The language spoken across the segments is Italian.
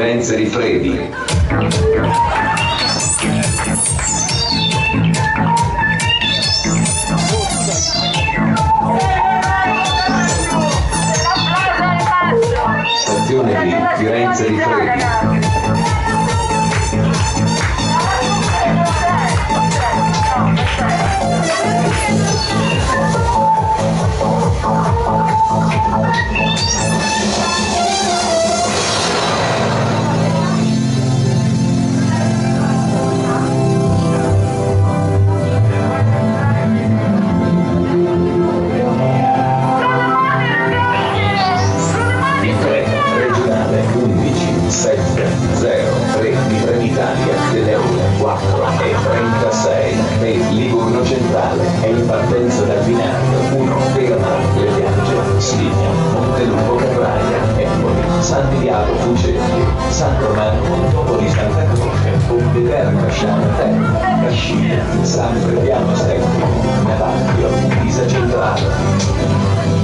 Firenze Rifredi. Stazione di Firenze Rifredi. Italia delle ore 4:36 per Livorno Centrale è in partenza dal binario 1 Verona, Le Piagge, Stigna, Montelupo Capraia, Empoli, San Diago Fucegli, San Romano Montopoli Santa Croce, Ponteverde Casciano Terra, Cascina, San Frediano Settimo, Navacchio, Pisa Centrale.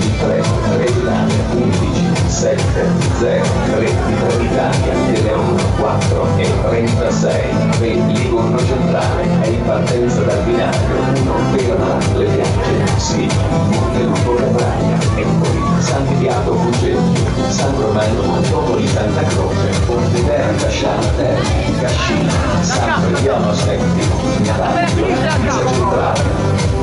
Il treno regionale 11-703 di Italia delle ore 4:36 per Livorno Centrale è in partenza dal binario 1 Verona, Le Piagge, Stigna, Montelupo Capraia, Empoli, San Diago Fucegli, San Romano Montopoli Santa Croce, Ponteverde Casciano Terra, Cascina, San Frediano Settimo, Navacchio, Pisa Centrale.